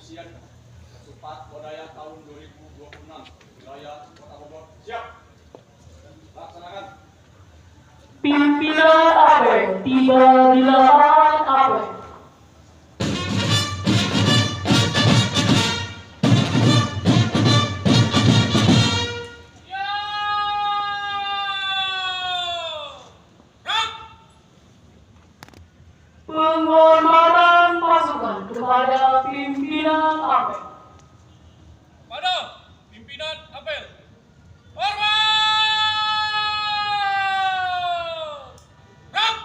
Kepolisian Ketupat Lodaya tahun 2026 wilayah Kota Bogor. Siap. Laksanakan. Pimpinan APEL tiba di lapangan APEL. Penghormatan pasukan kepada pimpinan APEL. Kepada pimpinan APEL. Hormat! Rap!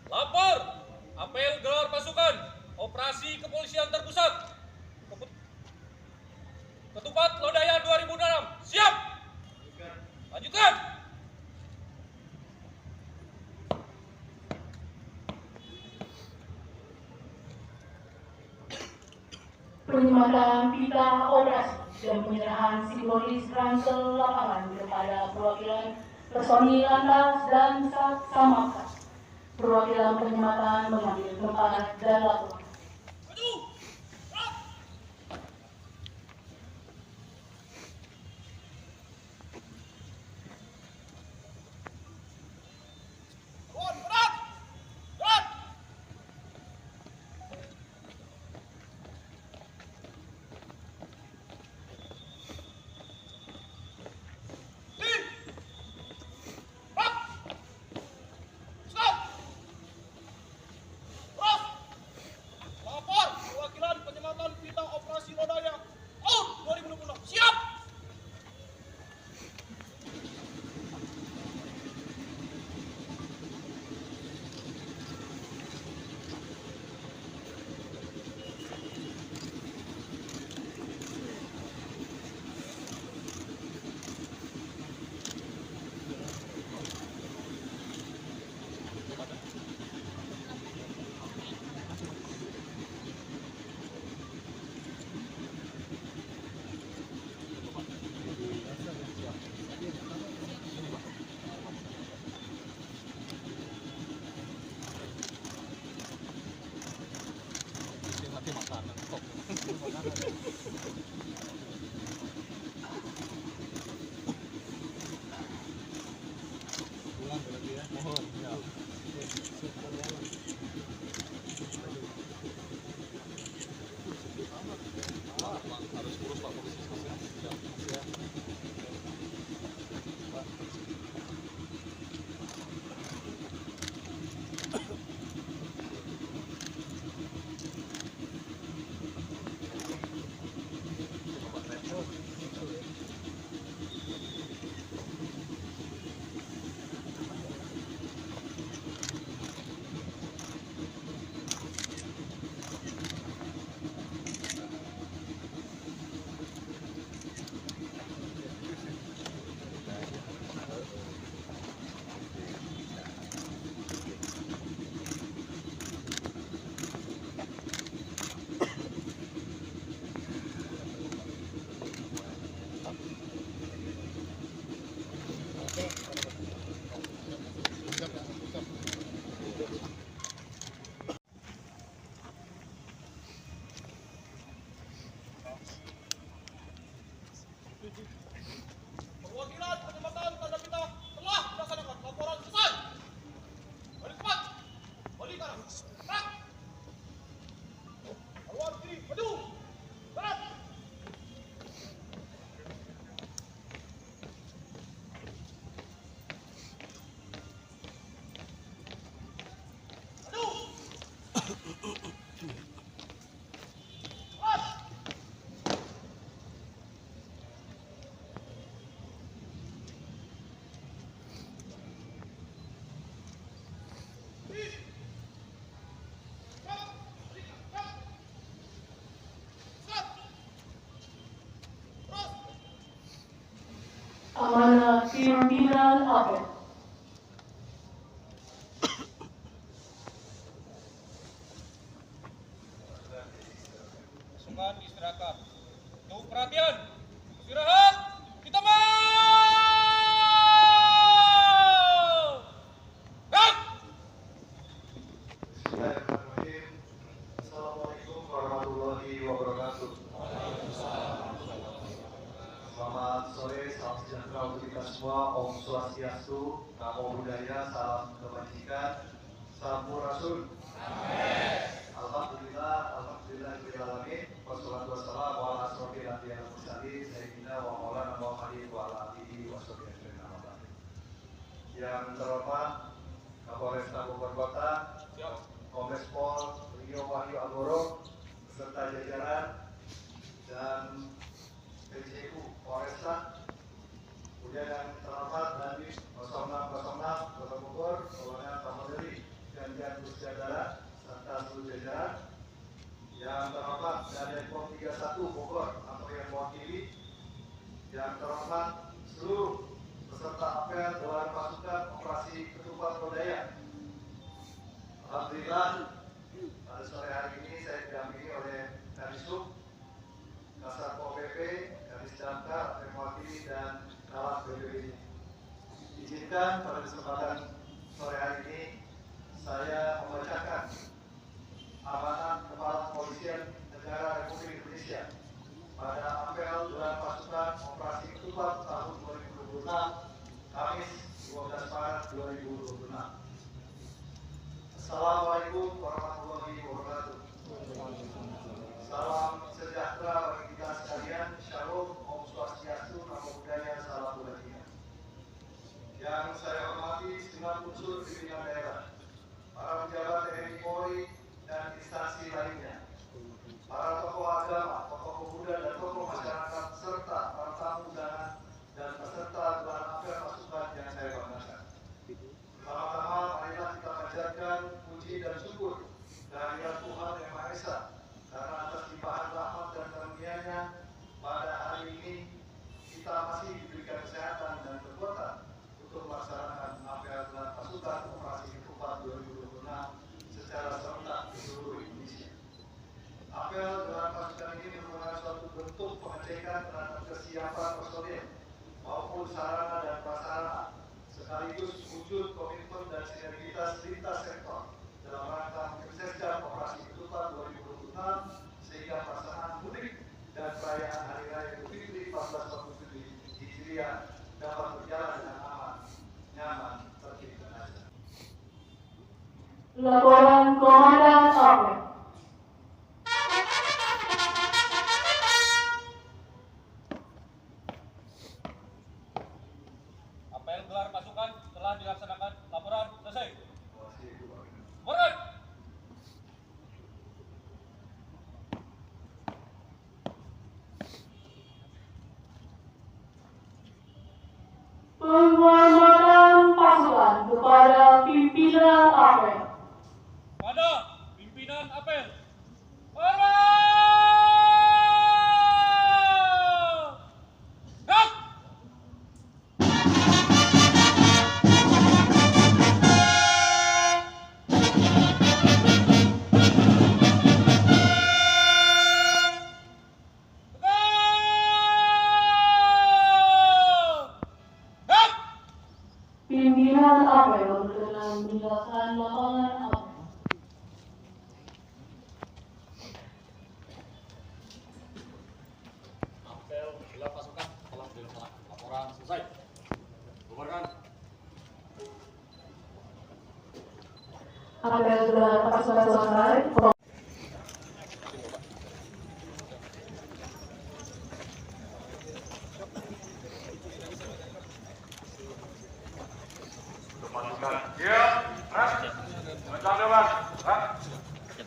Lapor, apel gelar pasukan, operasi kepolisian terpusat, Ketupat Lodaya 2006, siap! Lanjutkan! Penyematan pita operasi dan penyerahan simbolis ransel lapangan kepada perwakilan personil lantas dan satsamapta. Perwakilan penyematan mengambil tempat dan laporan. Maju! Gerak! Lawan, gerak! Gerak! Nih! Gerak! Stop! Terus! Lapor perwakilan penyematan pita operasi Lodaya tahun 2026, siap! Perwakilan penyematan tanda pita telah melaksanakan laporan selesai. Balik cepat, balik kanan, gerak. Haluan kiri, maju, gerak. Maju. Gerak. Amanah pimpinan APEL. Silakan diistirahatkan. Untuk perhatian, istirahat, kita mau. Gerak! Bismillahirrahmanirrahim. Assalamualaikum warahmatullahi wabarakatuh. Selamat sore, salam sejahtera untuk kita semua. Om Swastiastu, Namo Buddhaya, salam kebajikan, Sampurasun. Alhamdulillah, alhamdulillahirobbilalamin. Wassalatu wassalamu ala asrofil anbiya'i wal mursalin sayyidina wa maulana Muhammadin wa ala alihi washabihi ajmain. Amma ba'du. Yang terhormat Kapolresta Bogor Kota, Kombes Pol Rio Wahyu Agoro beserta jajaran dan PJU Polresta, kemudian yang terhormat Dandim 0606 Kota Bogor, Kolonel Kapolri Ganjar Pusjadara serta seluruh jajaran, yang terhormat Dandim Pom 31 Bogor atau yang mewakili, yang terhormat seluruh peserta apel gelar pasukan operasi Ketupat Lodaya. Alhamdulillah, pada sore hari ini saya didampingi oleh Kadisub, Kasat Pol PP, Kadis Damkar, mewakili dan Kawat BPBD. Izinkan pada kesempatan sore hari ini saya membacakan amanat Kepala Kepolisian Negara Republik Indonesia pada apel gelar pasukan operasi Ketupat tahun 2026, Kamis 12 Maret 2026. Assalamualaikum warahmatullahi wabarakatuh. Salam sejahtera bagi kita sekalian. Shalom, Om Swastiastu, Namo Buddhaya, salam kebajikan. Yang saya hormati segenap unsur pimpinan daerah, para pejabat TNI Polri dan instansi lainnya, para tokoh agama, tokoh pemuda dan tokoh masyarakat, serta para tamu undangan dan peserta gelar apel pasukan yang saya banggakan. Pertama-tama, marilah kita panjatkan puji dan syukur kehadirat Tuhan Yang Maha Esa karena atas limpahan rahmat dan karunia-Nya pada hari ini kita masih diberikan kesehatan dan kekuatan untuk melaksanakan apel gelar pasukan operasi Ketupat 2026 secara serentak di seluruh Indonesia. Apel gelar pasukan ini merupakan suatu bentuk pengecekan terhadap kesiapan personil maupun sarana dan prasarana, sekaligus wujud komitmen dan sinergitas lintas sektor dalam rangka mensukseskan operasi Ketupat 2026 sehingga pelaksanaan mudik dan perayaan Hari Raya Idul Fitri 1447 Hijriah dapat berjalan dengan aman, nyaman, tertib dan lancar. Laporan Komandan Apel. Apel gelar pasukan telah dilaksanakan. Laporan selesai. Terima kasih, Bu. Laporan. Penghormatan pasukan kepada pimpinan apel. Pada pimpinan apel. Hormat! Gerak! Gerak! Pimpinan apel berkenan meninggalkan lapangan apel. Apel gelar pasukan telah dilaksanakan. Laporan selesai. Bubarkan. Apel gelar pasukan selesai. Pasukan. Siap. Rak. Mencang depan. Rak.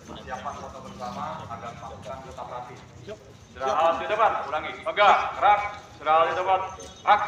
Persiapan foto bersama agar pasukan tetap rapi. Istirahat di depan. Ulangi. Pegang. Rak. Istirahat di depan. Rak.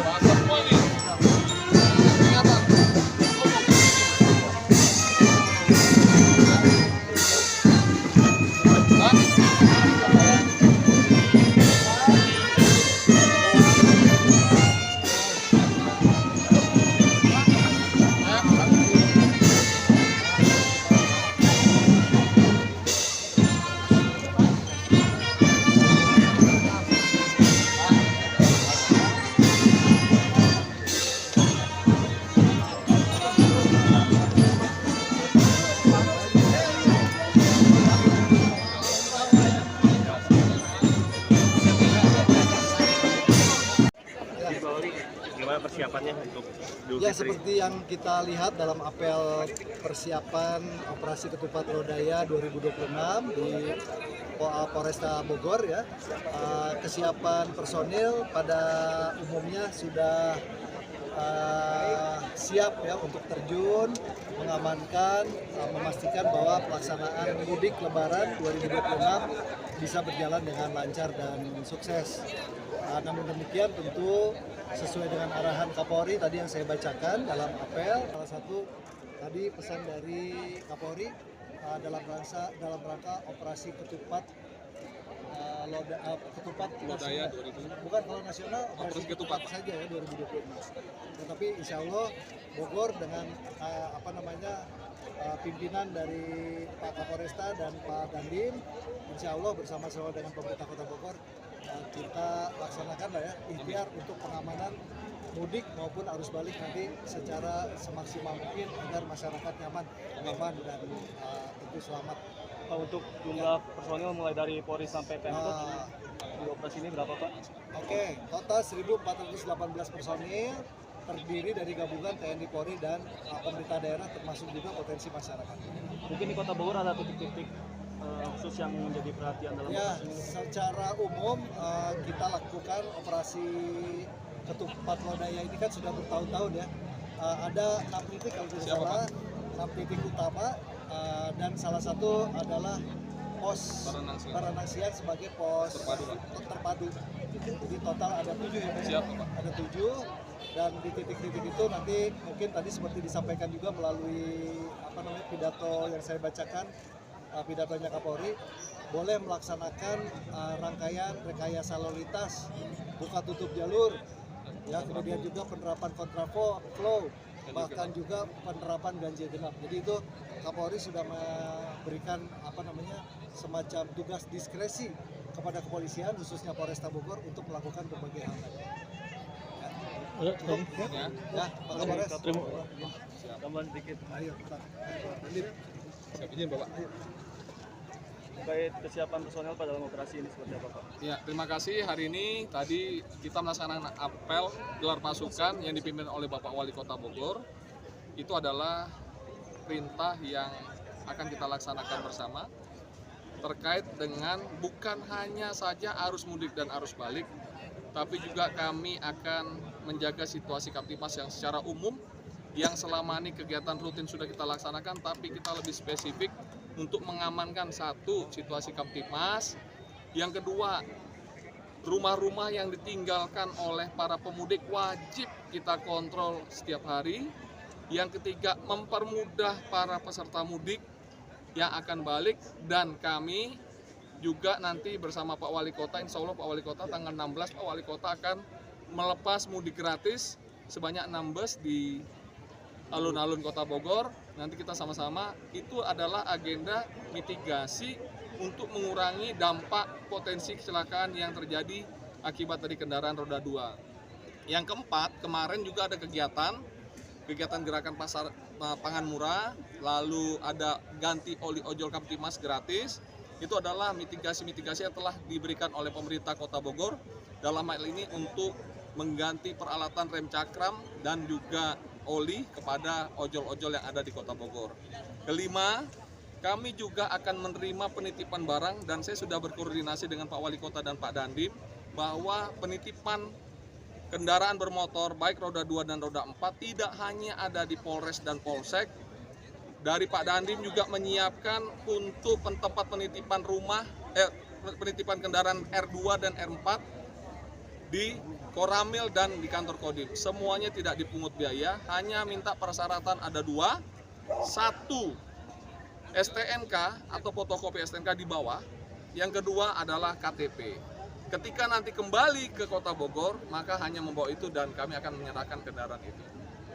Masuk semua nih. persiapannya untuk Idul Ya, Fitri? seperti yang kita lihat dalam apel persiapan Operasi Ketupat Lodaya 2026 di Polresta Bogor ya, kesiapan personil pada umumnya sudah siap ya untuk terjun, mengamankan, memastikan bahwa pelaksanaan mudik Lebaran 2026 bisa berjalan dengan lancar dan sukses. Namun demikian tentu sesuai dengan arahan Kapolri tadi yang saya bacakan dalam apel, salah satu tadi pesan dari Kapolri dalam rangka operasi ketupat ketupat Lodaya nasional. Bukan kalau nasional operasi ketupat saja ya 2026. Tetapi insya Allah Bogor dengan pimpinan dari Pak Kapolresta dan Pak Dandim, insya Allah bersama-sama dengan pemerintah Kota Bogor kita laksanakan lah ya ikhtiar untuk pengamanan mudik maupun arus balik nanti secara semaksimal mungkin agar masyarakat nyaman, aman dan tentu selamat. Pak, untuk jumlah personil mulai dari Polri sampai Pemkot di operasi ini berapa Pak? Oke, total 1.418 personil terdiri dari gabungan TNI Polri dan pemerintah daerah termasuk juga potensi masyarakat. Mungkin di Kota Bogor ada titik-titik khusus yang menjadi perhatian dalam Ya, operasi ini? secara umum kita lakukan operasi ketupat lodaya ini kan sudah bertahun-tahun ya. Ada 6 titik kalau tidak salah, 6 titik utama dan salah satu adalah pos Baranangsian sebagai pos terpadu. Jadi total ada 7 ya. Ada 7 dan di titik-titik itu nanti mungkin tadi seperti disampaikan juga melalui pidato yang saya bacakan, pidatonya Kapolri, boleh melaksanakan rangkaian rekayasa lalu lintas, buka tutup jalur, ya kemudian juga penerapan kontraflow, bahkan juga penerapan ganjil genap. Jadi itu Kapolri sudah memberikan semacam tugas diskresi kepada kepolisian khususnya Polresta Bogor untuk melakukan berbagai hal. Ya, Pak Kapolres. Tambahan sedikit. Ayo, Pak. Siap izin Bapak. Terkait kesiapan personel Pak dalam operasi ini seperti apa Pak? Ya, terima kasih. Hari ini tadi kita melaksanakan apel gelar pasukan yang dipimpin oleh Bapak Wali Kota Bogor. Itu adalah perintah yang akan kita laksanakan bersama terkait dengan bukan hanya saja arus mudik dan arus balik, tapi juga kami akan menjaga situasi Kamtimas yang secara umum yang selama ini kegiatan rutin sudah kita laksanakan, tapi kita lebih spesifik untuk mengamankan satu, situasi Kamtimas. Yang kedua, rumah-rumah yang ditinggalkan oleh para pemudik wajib kita kontrol setiap hari. Yang ketiga, mempermudah para peserta mudik yang akan balik, dan kami juga nanti bersama Pak Wali Kota, insya Allah Pak Wali Kota tanggal 16 Pak Wali Kota akan melepas mudik gratis sebanyak 6 bus di alun-alun Kota Bogor. Nanti kita sama-sama, itu adalah agenda mitigasi untuk mengurangi dampak potensi kecelakaan yang terjadi akibat dari kendaraan roda 2. Yang keempat, kemarin juga ada kegiatan gerakan pasar pangan murah, lalu ada ganti oli ojol Kamtimas gratis. Itu adalah mitigasi-mitigasi yang telah diberikan oleh pemerintah Kota Bogor dalam hal ini untuk mengganti peralatan rem cakram dan juga oli kepada ojol-ojol yang ada di Kota Bogor. Kelima, kami juga akan menerima penitipan barang, dan saya sudah berkoordinasi dengan Pak Wali Kota dan Pak Dandim bahwa penitipan kendaraan bermotor baik roda 2 dan roda 4 tidak hanya ada di Polres dan Polsek. Dari Pak Dandim juga menyiapkan untuk tempat penitipan penitipan kendaraan R2 dan R4 di Koramil dan di kantor Kodim. Semuanya tidak dipungut biaya, hanya minta persyaratan ada 2. 1, STNK atau fotokopi STNK di bawah. Yang kedua adalah KTP. Ketika nanti kembali ke Kota Bogor, maka hanya membawa itu dan kami akan menyerahkan kendaraan itu.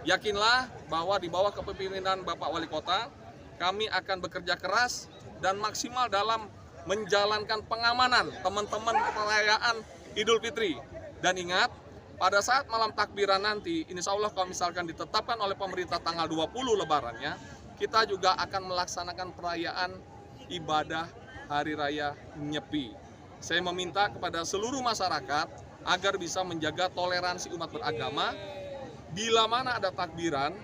Yakinlah bahwa di bawah kepemimpinan Bapak Wali Kota, kami akan bekerja keras dan maksimal dalam menjalankan pengamanan teman-teman perayaan Idul Fitri. Dan ingat, pada saat malam takbiran nanti, insya Allah kalau misalkan ditetapkan oleh pemerintah tanggal 20 lebarannya, kita juga akan melaksanakan perayaan ibadah Hari Raya Nyepi. Saya meminta kepada seluruh masyarakat agar bisa menjaga toleransi umat beragama, bila mana ada takbiran,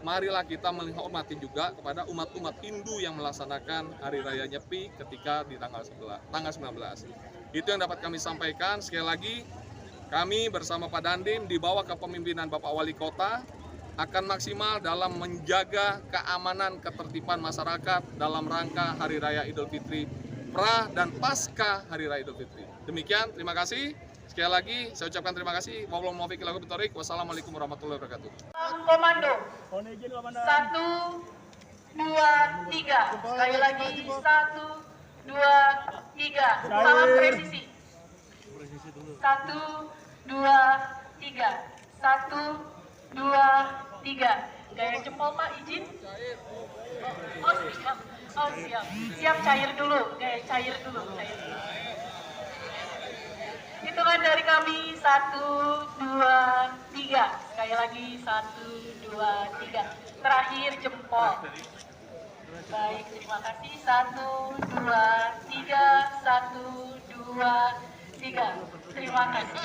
marilah kita menghormati juga kepada umat-umat Hindu yang melaksanakan Hari Raya Nyepi ketika di tanggal 19. Itu yang dapat kami sampaikan. Sekali lagi, kami bersama Pak Dandim di bawah kepemimpinan Bapak Wali Kota akan maksimal dalam menjaga keamanan ketertiban masyarakat dalam rangka Hari Raya Idul Fitri pra dan pasca Hari Raya Idul Fitri. Demikian, terima kasih. Sekali lagi, saya ucapkan terima kasih. Wassalamualaikum warahmatullahi wabarakatuh. Komando. 1, 2, 3. Sekali lagi 1, 2, 3. Salam presisi. 1, 2, 3. 1, 2, 3. Gaya jempol Pak, izin. Oh siap. Oh siap. Siap cair dulu. Gaya cair dulu. Hitungan dari kami 1, 2, 3. Sekali lagi 1, 2, 3. Terakhir jempol. Baik, terima kasih. 1, 2, 3. 1, 2, 3. Terima kasih.